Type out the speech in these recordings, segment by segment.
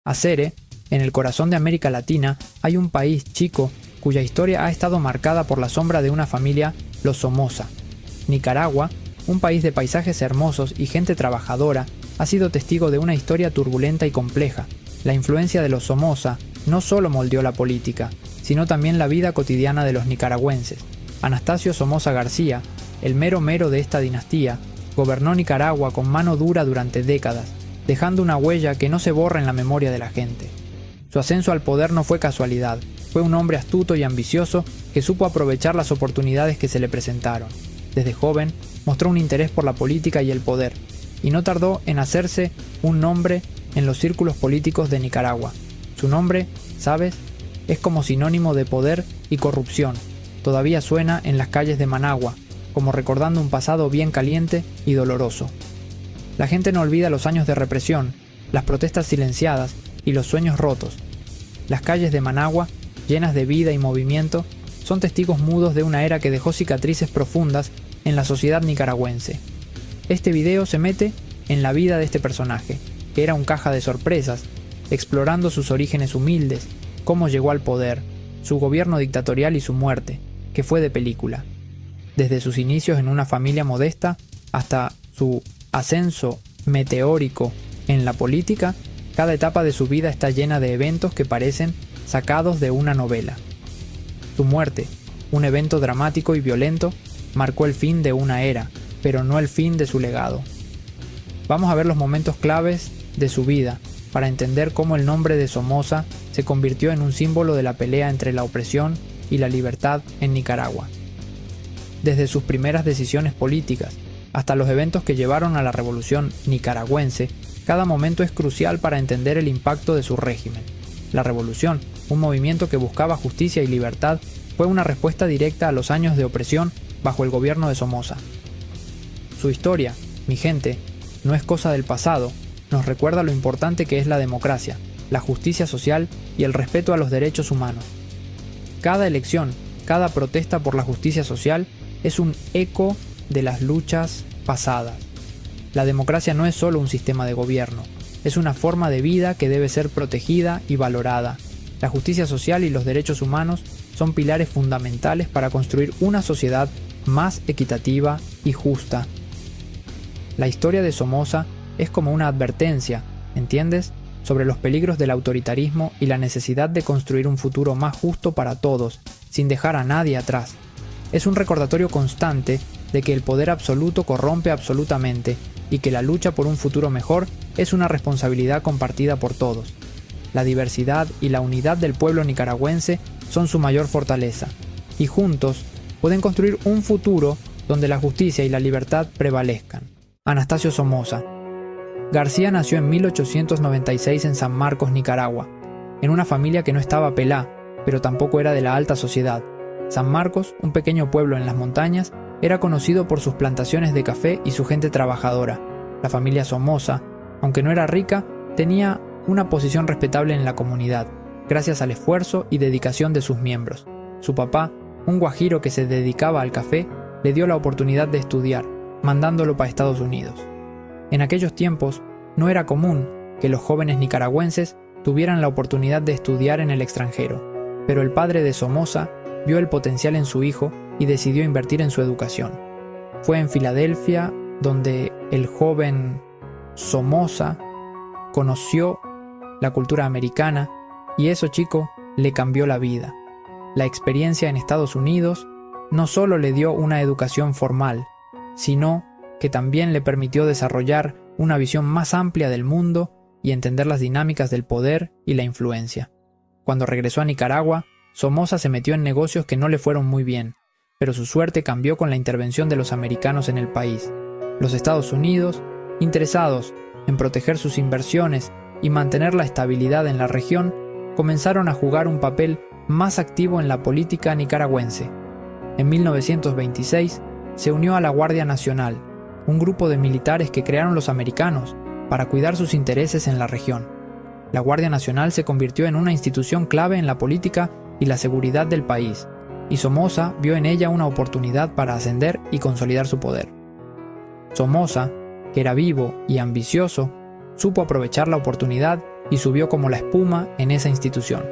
Acere, en el corazón de América Latina, hay un país chico cuya historia ha estado marcada por la sombra de una familia, los Somoza. Nicaragua, un país de paisajes hermosos y gente trabajadora, ha sido testigo de una historia turbulenta y compleja. La influencia de los Somoza no solo moldeó la política, sino también la vida cotidiana de los nicaragüenses. Anastasio Somoza García, el mero mero de esta dinastía, gobernó Nicaragua con mano dura durante décadas, dejando una huella que no se borra en la memoria de la gente. Su ascenso al poder no fue casualidad, fue un hombre astuto y ambicioso que supo aprovechar las oportunidades que se le presentaron. Desde joven mostró un interés por la política y el poder, y no tardó en hacerse un nombre en los círculos políticos de Nicaragua. Su nombre, ¿sabes?, es como sinónimo de poder y corrupción. Todavía suena en las calles de Managua, como recordando un pasado bien caliente y doloroso. La gente no olvida los años de represión, las protestas silenciadas y los sueños rotos. Las calles de Managua, llenas de vida y movimiento, son testigos mudos de una era que dejó cicatrices profundas en la sociedad nicaragüense. Este video se mete en la vida de este personaje, que era un caja de sorpresas, explorando sus orígenes humildes, cómo llegó al poder, su gobierno dictatorial y su muerte, que fue de película. Desde sus inicios en una familia modesta hasta su ascenso meteórico en la política, cada etapa de su vida está llena de eventos que parecen sacados de una novela. Su muerte, un evento dramático y violento, marcó el fin de una era, pero no el fin de su legado. Vamos a ver los momentos claves de su vida para entender cómo el nombre de Somoza se convirtió en un símbolo de la pelea entre la opresión y la libertad en Nicaragua. Desde sus primeras decisiones políticas hasta los eventos que llevaron a la revolución nicaragüense, cada momento es crucial para entender el impacto de su régimen. La revolución, un movimiento que buscaba justicia y libertad, fue una respuesta directa a los años de opresión bajo el gobierno de Somoza. Su historia, mi gente, no es cosa del pasado, nos recuerda lo importante que es la democracia, la justicia social y el respeto a los derechos humanos. Cada elección, cada protesta por la justicia social es un eco de las luchas pasadas. La democracia no es solo un sistema de gobierno, es una forma de vida que debe ser protegida y valorada. La justicia social y los derechos humanos son pilares fundamentales para construir una sociedad más equitativa y justa. La historia de Somoza es como una advertencia, ¿entiendes?, sobre los peligros del autoritarismo y la necesidad de construir un futuro más justo para todos, sin dejar a nadie atrás. Es un recordatorio constante de que el poder absoluto corrompe absolutamente y que la lucha por un futuro mejor es una responsabilidad compartida por todos. La diversidad y la unidad del pueblo nicaragüense son su mayor fortaleza, y juntos pueden construir un futuro donde la justicia y la libertad prevalezcan. Anastasio Somoza García nació en 1896 en San Marcos, Nicaragua, en una familia que no estaba pelá, pero tampoco era de la alta sociedad. San Marcos, un pequeño pueblo en las montañas, era conocido por sus plantaciones de café y su gente trabajadora. La familia Somoza, aunque no era rica, tenía una posición respetable en la comunidad, gracias al esfuerzo y dedicación de sus miembros. Su papá, un guajiro que se dedicaba al café, le dio la oportunidad de estudiar, mandándolo para Estados Unidos. En aquellos tiempos, no era común que los jóvenes nicaragüenses tuvieran la oportunidad de estudiar en el extranjero, pero el padre de Somoza vio el potencial en su hijo y decidió invertir en su educación. Fue en Filadelfia donde el joven Somoza conoció la cultura americana y eso, chico, le cambió la vida. La experiencia en Estados Unidos no solo le dio una educación formal, sino que también le permitió desarrollar una visión más amplia del mundo y entender las dinámicas del poder y la influencia. Cuando regresó a Nicaragua, Somoza se metió en negocios que no le fueron muy bien, pero su suerte cambió con la intervención de los americanos en el país. Los Estados Unidos, interesados en proteger sus inversiones y mantener la estabilidad en la región, comenzaron a jugar un papel más activo en la política nicaragüense. En 1926 se unió a la Guardia Nacional, un grupo de militares que crearon los americanos para cuidar sus intereses en la región. La Guardia Nacional se convirtió en una institución clave en la política y la seguridad del país, y Somoza vio en ella una oportunidad para ascender y consolidar su poder. Somoza, que era vivo y ambicioso, supo aprovechar la oportunidad y subió como la espuma en esa institución.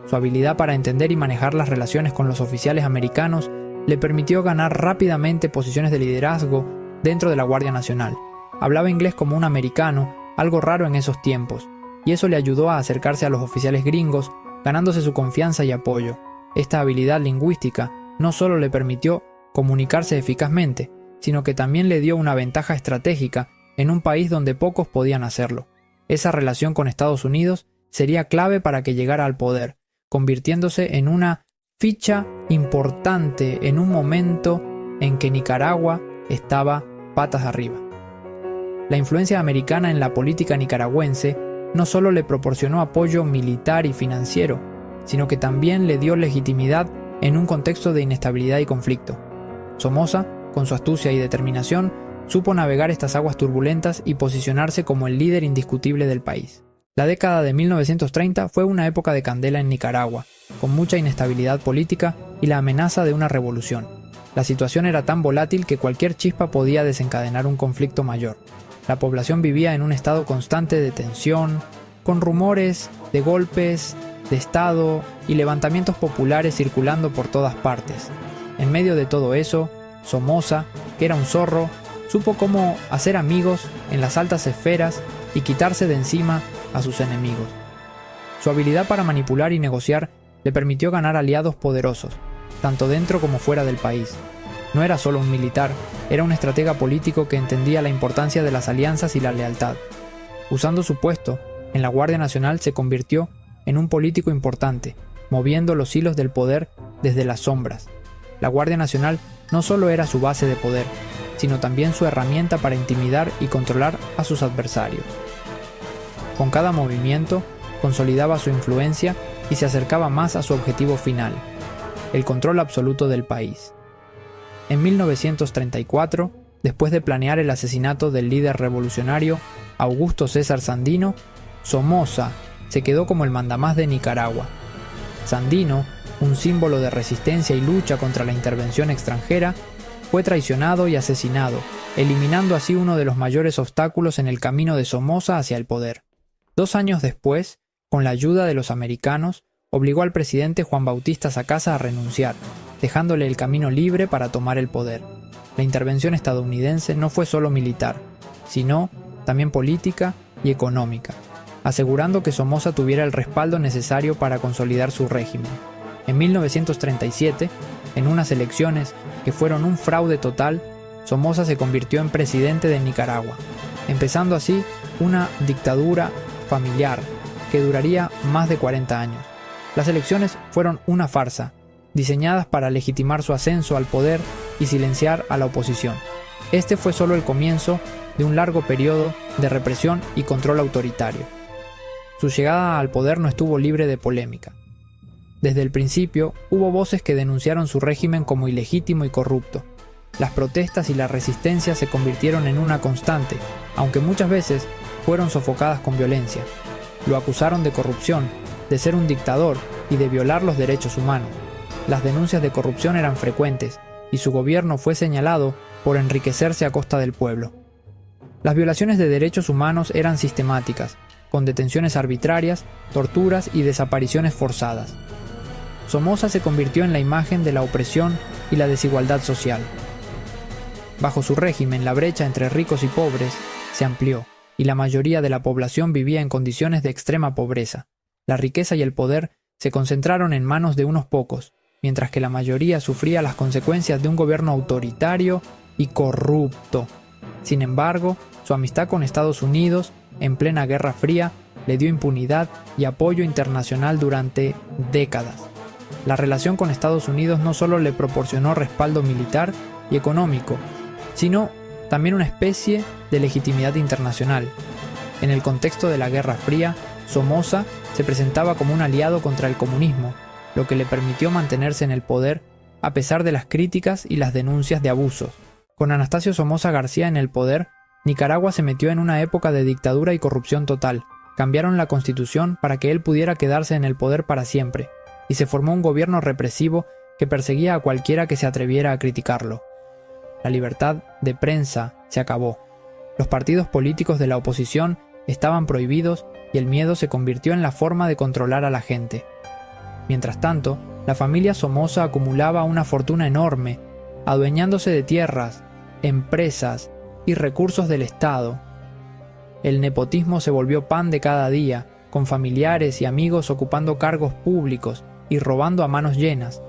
Su habilidad para entender y manejar las relaciones con los oficiales americanos le permitió ganar rápidamente posiciones de liderazgo dentro de la Guardia Nacional. Hablaba inglés como un americano, algo raro en esos tiempos, y eso le ayudó a acercarse a los oficiales gringos, ganándose su confianza y apoyo. Esta habilidad lingüística no solo le permitió comunicarse eficazmente, sino que también le dio una ventaja estratégica en un país donde pocos podían hacerlo. Esa relación con Estados Unidos sería clave para que llegara al poder, convirtiéndose en una ficha importante en un momento en que Nicaragua estaba patas arriba. La influencia americana en la política nicaragüense no solo le proporcionó apoyo militar y financiero, sino que también le dio legitimidad en un contexto de inestabilidad y conflicto. Somoza, con su astucia y determinación, supo navegar estas aguas turbulentas y posicionarse como el líder indiscutible del país. La década de 1930 fue una época de candela en Nicaragua, con mucha inestabilidad política y la amenaza de una revolución. La situación era tan volátil que cualquier chispa podía desencadenar un conflicto mayor. La población vivía en un estado constante de tensión, con rumores de golpes de Estado y levantamientos populares circulando por todas partes. En medio de todo eso, Somoza, que era un zorro, supo cómo hacer amigos en las altas esferas y quitarse de encima a sus enemigos. Su habilidad para manipular y negociar le permitió ganar aliados poderosos, tanto dentro como fuera del país. No era solo un militar, era un estratega político que entendía la importancia de las alianzas y la lealtad. Usando su puesto en la Guardia Nacional se convirtió en un político importante, moviendo los hilos del poder desde las sombras. La Guardia Nacional no solo era su base de poder, sino también su herramienta para intimidar y controlar a sus adversarios. Con cada movimiento, consolidaba su influencia y se acercaba más a su objetivo final, el control absoluto del país. En 1934, después de planear el asesinato del líder revolucionario Augusto César Sandino, Somoza se quedó como el mandamás de Nicaragua. Sandino, un símbolo de resistencia y lucha contra la intervención extranjera, fue traicionado y asesinado, eliminando así uno de los mayores obstáculos en el camino de Somoza hacia el poder. 2 años después, con la ayuda de los americanos, obligó al presidente Juan Bautista Sacasa a renunciar, dejándole el camino libre para tomar el poder. La intervención estadounidense no fue solo militar, sino también política y económica, asegurando que Somoza tuviera el respaldo necesario para consolidar su régimen. En 1937, en unas elecciones que fueron un fraude total, Somoza se convirtió en presidente de Nicaragua, empezando así una dictadura familiar que duraría más de 40 años. Las elecciones fueron una farsa, diseñadas para legitimar su ascenso al poder y silenciar a la oposición. Este fue solo el comienzo de un largo periodo de represión y control autoritario. Su llegada al poder no estuvo libre de polémica. Desde el principio, hubo voces que denunciaron su régimen como ilegítimo y corrupto. Las protestas y la resistencia se convirtieron en una constante, aunque muchas veces fueron sofocadas con violencia. Lo acusaron de corrupción, de ser un dictador y de violar los derechos humanos. Las denuncias de corrupción eran frecuentes, y su gobierno fue señalado por enriquecerse a costa del pueblo. Las violaciones de derechos humanos eran sistemáticas, con detenciones arbitrarias, torturas y desapariciones forzadas. Somoza se convirtió en la imagen de la opresión y la desigualdad social. Bajo su régimen, la brecha entre ricos y pobres se amplió, y la mayoría de la población vivía en condiciones de extrema pobreza. La riqueza y el poder se concentraron en manos de unos pocos, mientras que la mayoría sufría las consecuencias de un gobierno autoritario y corrupto. Sin embargo, su amistad con Estados Unidos, en plena Guerra Fría, le dio impunidad y apoyo internacional durante décadas. La relación con Estados Unidos no solo le proporcionó respaldo militar y económico, sino también una especie de legitimidad internacional. En el contexto de la Guerra Fría, Somoza se presentaba como un aliado contra el comunismo, lo que le permitió mantenerse en el poder a pesar de las críticas y las denuncias de abusos. Con Anastasio Somoza García en el poder, Nicaragua se metió en una época de dictadura y corrupción total. Cambiaron la constitución para que él pudiera quedarse en el poder para siempre, y se formó un gobierno represivo que perseguía a cualquiera que se atreviera a criticarlo. La libertad de prensa se acabó. Los partidos políticos de la oposición estaban prohibidos y el miedo se convirtió en la forma de controlar a la gente. Mientras tanto, la familia Somoza acumulaba una fortuna enorme, adueñándose de tierras, empresas y recursos del Estado. El nepotismo se volvió pan de cada día, con familiares y amigos ocupando cargos públicos y robando a manos llenas.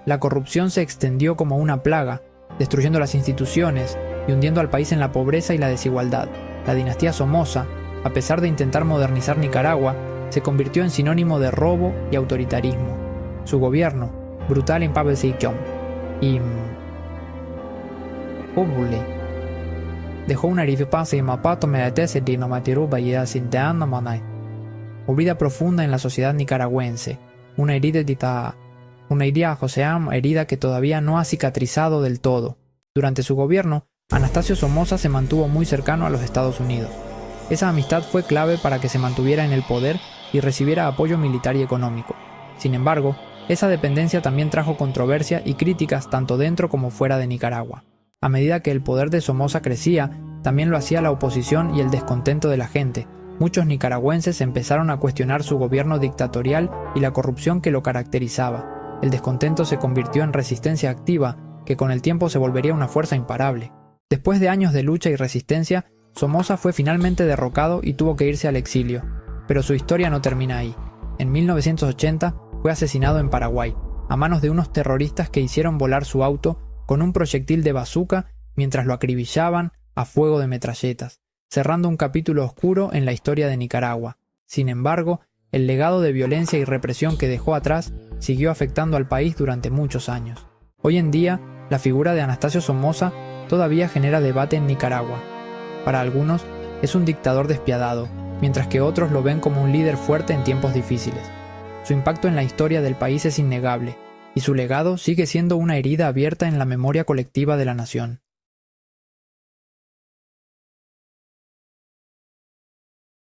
La corrupción se extendió como una plaga, destruyendo las instituciones y hundiendo al país en la pobreza y la desigualdad. La dinastía Somoza, a pesar de intentar modernizar Nicaragua, se convirtió en sinónimo de robo y autoritarismo. Su gobierno, brutal en Pabellón y Obule, dejó una herida profunda en la sociedad nicaragüense, una herida que todavía no ha cicatrizado del todo. Durante su gobierno, Anastasio Somoza se mantuvo muy cercano a los Estados Unidos. Esa amistad fue clave para que se mantuviera en el poder y recibiera apoyo militar y económico. Sin embargo, esa dependencia también trajo controversia y críticas tanto dentro como fuera de Nicaragua. A medida que el poder de Somoza crecía, también lo hacía la oposición y el descontento de la gente. Muchos nicaragüenses empezaron a cuestionar su gobierno dictatorial y la corrupción que lo caracterizaba. El descontento se convirtió en resistencia activa, que con el tiempo se volvería una fuerza imparable. Después de años de lucha y resistencia, Somoza fue finalmente derrocado y tuvo que irse al exilio. Pero su historia no termina ahí. En 1980 fue asesinado en Paraguay, a manos de unos terroristas que hicieron volar su auto con un proyectil de bazooka mientras lo acribillaban a fuego de metralletas, cerrando un capítulo oscuro en la historia de Nicaragua. Sin embargo, el legado de violencia y represión que dejó atrás siguió afectando al país durante muchos años. Hoy en día, la figura de Anastasio Somoza todavía genera debate en Nicaragua. Para algunos, es un dictador despiadado, mientras que otros lo ven como un líder fuerte en tiempos difíciles. Su impacto en la historia del país es innegable, y su legado sigue siendo una herida abierta en la memoria colectiva de la nación.